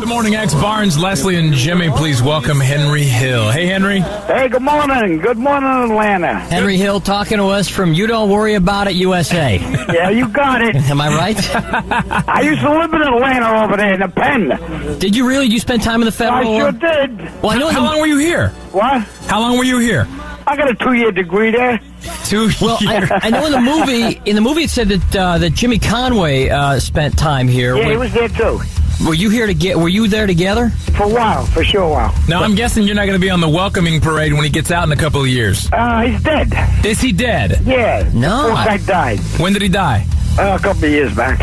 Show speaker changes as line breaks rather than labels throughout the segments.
Good morning, X Barnes, Leslie, and Jimmy. Please welcome Henry Hill. Hey, Henry.
Hey, good morning. Good morning, Atlanta.
Henry Hill talking to us from You Don't Worry About It, USA.
Yeah, you got it.
Am I right?
I used to live in Atlanta over there in the Pen.
Did you really? Did you spend time in the federal?
I sure did.
Well, I know
How long were you here?
What?
How long were you here?
I got a 2-year degree there.
2
Well,
years.
I know in the movie it said that Jimmy Conway spent time here.
Yeah, he was there too.
Were you there together?
For a while, for sure a while.
Now, I'm guessing you're not going to be on the welcoming parade when he gets out in a couple of years.
He's dead.
Is he dead?
Yeah.
No.
I died.
When did he die?
A couple of years back.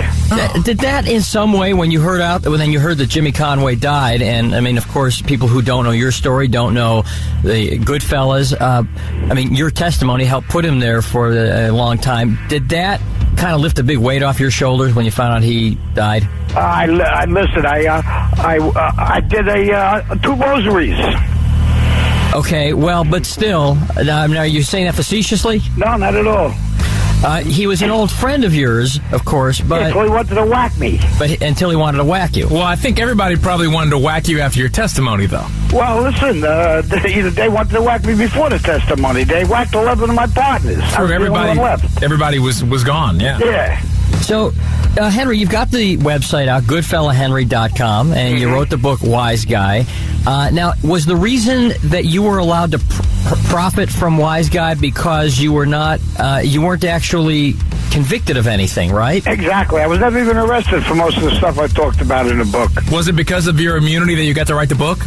Did that in some way, when you heard that Jimmy Conway died, and I mean, of course, people who don't know your story don't know the GOODFELLAS. I mean, your testimony helped put him there for a long time. Did that kind of lift a big weight off your shoulders when you found out he died?
Listen, I did 2 rosaries.
Okay, well, but still, now are you saying that facetiously?
No, not at all.
He was an old friend of yours, of course, but
Until he wanted to whack me.
Until he wanted to whack you.
Well, I think everybody probably wanted to whack you after your testimony, though.
Well, listen, they wanted to whack me before the testimony. They whacked 11 of my partners. I was the only one left.
Everybody was gone, yeah.
Yeah.
So, Henry, you've got the website out, goodfellahenry.com, and you wrote the book Wise Guy. Now, was the reason that you were allowed to profit from Wise Guy because you weren't actually convicted of anything, right?
Exactly. I was never even arrested for most of the stuff I talked about in the book.
Was it because of your immunity that you got to write the book?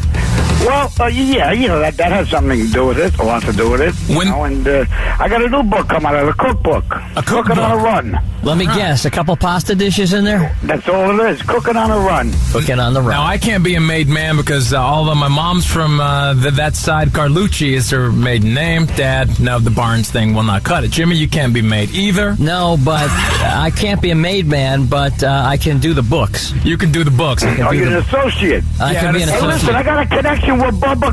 Well, yeah, that has something to do with it, a lot to do with it. And I got a new book coming out, a cookbook.
A cookbook?
Cooking on a Run.
Let me guess, a couple pasta dishes in there?
That's all it is, cooking on a run.
Cooking on the run.
Now, I can't be a made man because although my mom's from that side, Carlucci is her maiden name. Dad, no, the Barnes thing will not cut it. Jimmy, you can't be made either.
No, but I can't be a made man, but I can do the books.
You can do the books.
You're an associate.
I can be an associate.
Listen, I got a connection with Bubba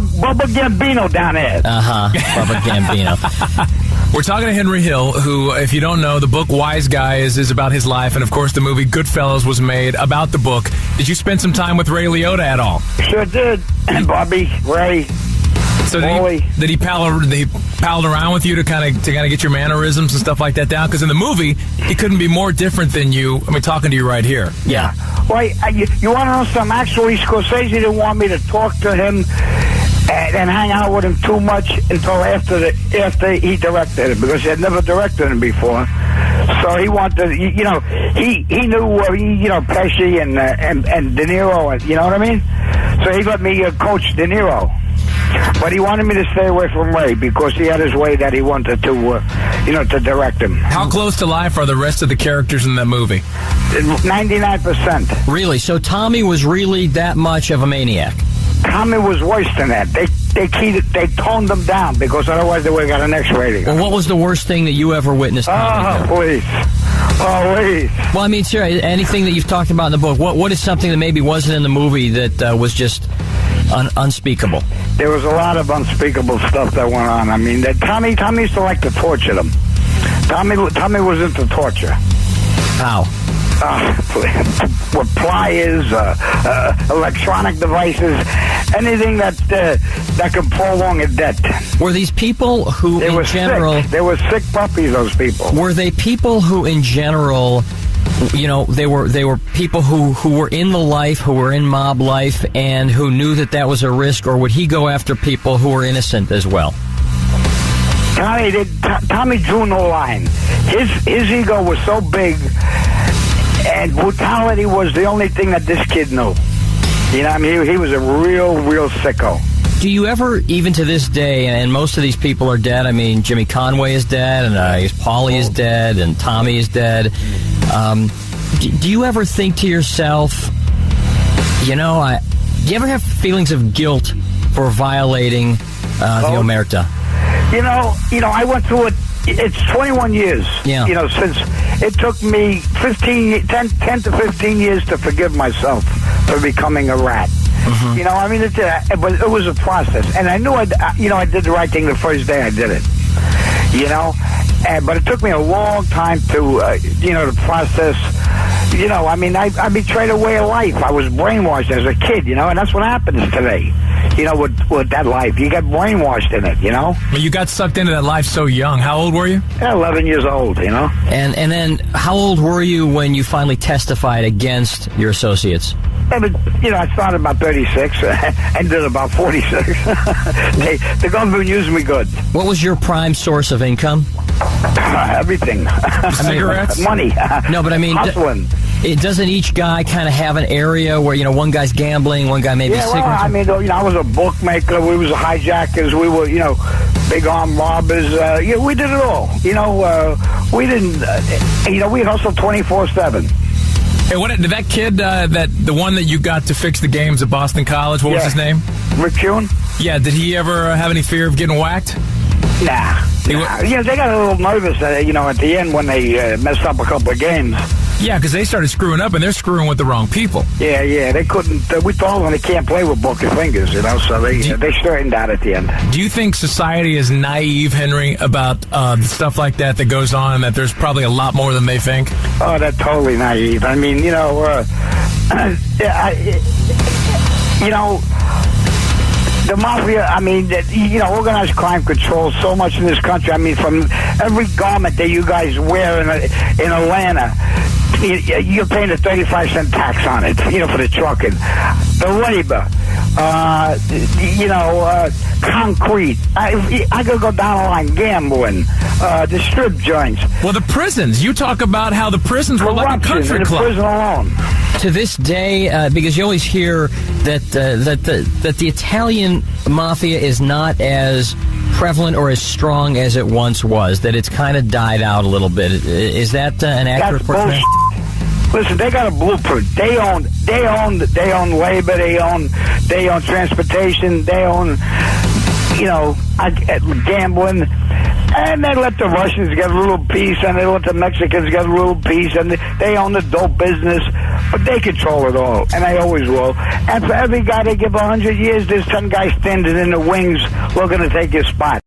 Gambino down there.
Bubba Gambino.
We're talking to Henry Hill, who, if you don't know, the book Wise Guy is about his life, and of course the movie Goodfellas was made about the book. Did you spend some time with Ray Liotta at all?
Sure did. And Bobby, Ray.
So did he palled around with you to kind of get your mannerisms and stuff like that down? Because in the movie, he couldn't be more different than you. I mean, talking to you right here.
Yeah.
Well, you want to know something? Actually, Scorsese didn't want me to talk to him and hang out with him too much until after he directed it, because he had never directed him before. So he wanted, he knew, Pesci and De Niro, you know what I mean? So he let me coach De Niro. But he wanted me to stay away from Ray because he had his way that he wanted to direct him.
How close to life are the rest of the characters in that movie?
99%.
Really? So Tommy was really that much of a maniac?
Tommy was worse than that. They toned them down because otherwise they would have got an X rating.
Well, what was the worst thing that you ever witnessed?
Oh, please.
Well, I mean, seriously, anything that you've talked about in the book, what is something that maybe wasn't in the movie that was just unspeakable?
There was a lot of unspeakable stuff that went on. I mean, Tommy used to like to torture them. Tommy was into torture.
How?
With pliers, electronic devices, anything that could prolong a debt.
Were these people who, in general,
sick. They were sick puppies? Those people.
Were they people who, in general, they were people who were in the life, who were in mob life, and who knew that was a risk, or would he go after people who were innocent as well?
Tommy drew no line. His ego was so big, and brutality was the only thing that this kid knew. You know what I mean? He was a real sicko.
Do you ever, even to this day, and most of these people are dead, I mean, Jimmy Conway is dead, and Paulie is dead, and Tommy is dead. Do you ever think to yourself, do you ever have feelings of guilt for violating the Omerta?
I went through it. It's 21 years.
Yeah.
Since it took me 10 to 15 years to forgive myself for becoming a rat. Mm-hmm. It was a process, and I knew I did the right thing the first day I did it. But it took me a long time to process, You know, I mean, I betrayed a way of life. I was brainwashed as a kid, you know, and that's what happens today. You know, with that life, you get brainwashed in it, you know.
Well, you got sucked into that life so young. How old were you?
11 years old, you know.
And then, how old were you when you finally testified against your associates?
Yeah, but, you know, I started about 36, ended about 46. The government used me good.
What was your prime source of income?
Everything.
Cigarettes?
Money.
No, but I mean,
hustling.
Doesn't each guy kind of have an area where, you know, one guy's gambling, one guy maybe cigarettes?
Well, I mean, you know, I was a bookmaker. We was hijackers. We were, you know, big arm robbers. Yeah, we did it all. You know, we didn't, you know, we hustled 24/7.
Hey, what did that kid, the one that you got to fix the games at Boston College, what was his name?
Rick Kuhn?
Yeah, did he ever have any fear of getting whacked?
Nah. Yeah, they got a little nervous, you know, at the end when they messed up a couple of games.
Yeah, because they started screwing up, and they're screwing with the wrong people.
Yeah, they couldn't. We told them they can't play with broken fingers, you know. So they straightened out at the end.
Do you think society is naive, Henry, about stuff like that goes on, and that there's probably a lot more than they think?
Oh, they're totally naive. I mean, you know, you know. The mafia, I mean, you know, organized crime controls so much in this country. I mean, from every garment that you guys wear in Atlanta, you're paying a 35-cent tax on it, you know, for the trucking. The labor, you know, concrete. I could go down the line, gambling, the strip joints.
Well, the prisons. You talk about how the prisons were like a country
in
club.
The prison alone.
To this day, because you always hear that the Italian mafia is not as prevalent or as strong as it once was, that it's kind of died out a little bit. Is that an accurate portrayal?
Listen, they got a blueprint. They own labor. They own transportation. They own, you know, gambling. And they let the Russians get a little piece, and they let the Mexicans get a little piece, and they own the dope business. But they control it all, and they always will. And for every guy they give 100 years, there's 10 guys standing in the wings looking to take his spot.